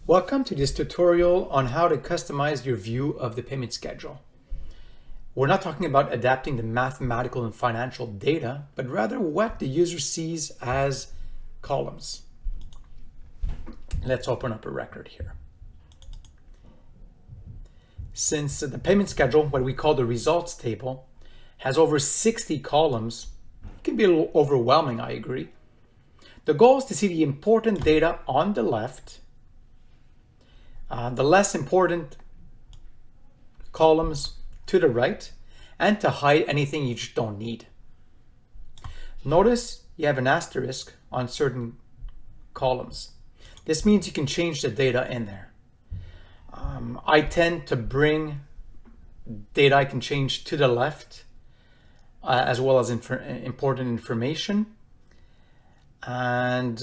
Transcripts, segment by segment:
Welcome to this tutorial on how to customize your view of the payment schedule. We're not talking about adapting the mathematical and financial data, but rather what the user sees as columns. Let's open up a record here. Since the payment schedule, what we call the results table, has over 60 columns, it can be a little overwhelming, I agree. The goal is to see the important data on the left, the less important columns to the right, and to hide anything you just don't need. Notice you have an asterisk on certain columns. This means you can change the data in there. I tend to bring data I can change to the left, as well as important information, and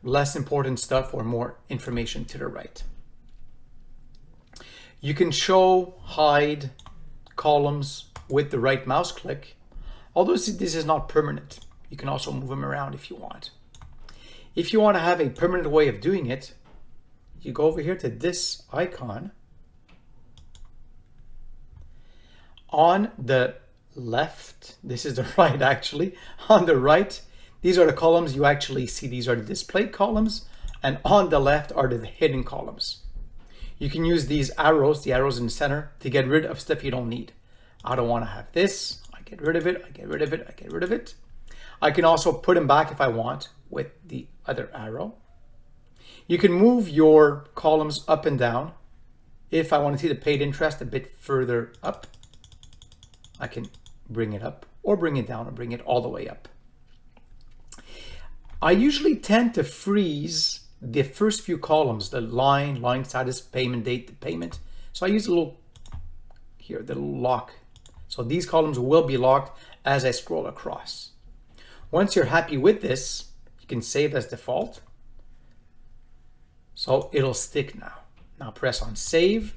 less important stuff or more information to the right. You can show, hide columns with the right mouse click, although this is not permanent. You can also move them around if you want. If you want to have a permanent way of doing it, you go over here to this icon. On the left, this is the right actually, on the right, these are the columns you actually see. These are the displayed columns, and on the left are the hidden columns. You can use these arrows, the arrows in the center, to get rid of stuff you don't need. I don't want to have this. I get rid of it. I get rid of it. I get rid of it. I can also put them back if I want with the other arrow. You can move your columns up and down. If I want to see the paid interest a bit further up, I can bring it up or bring it down or bring it all the way up. I usually tend to freeze the first few columns, the line status, payment date, the payment. So I use a little here, the little lock. So these columns will be locked as I scroll across. Once you're happy with this, you can save as default. So it'll stick now. Now press on save.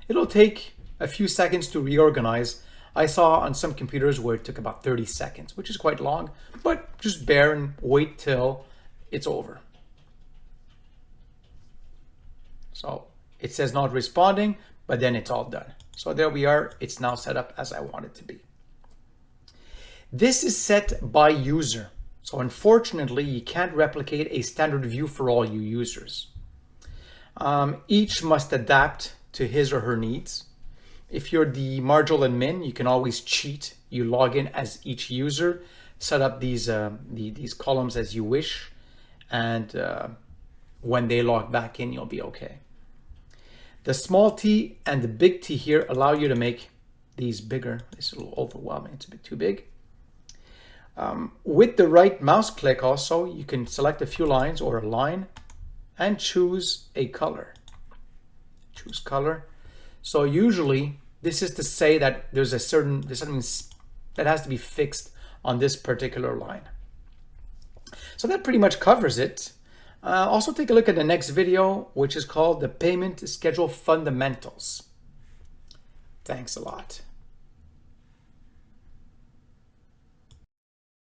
It'll take a few seconds to reorganize. I saw on some computers where it took about 30 seconds, which is quite long, but just bear and wait till it's over. So it says not responding, but then it's all done. So there we are. It's now set up as I want it to be. This is set by user. So unfortunately, you can't replicate a standard view for all you users. Each must adapt to his or her needs. If you're the Margill admin, you can always cheat. You log in as each user, set up these columns as you wish, and when they log back in, you'll be okay. The small t and the big T here allow you to make these bigger. This is a little overwhelming, it's a bit too big. With the right mouse click also, you can select a few lines or a line and choose a color. Choose color. So usually this is to say that there's something that has to be fixed on this particular line. So that pretty much covers it. Also take a look at the next video, which is called the Payment Schedule Fundamentals. Thanks a lot.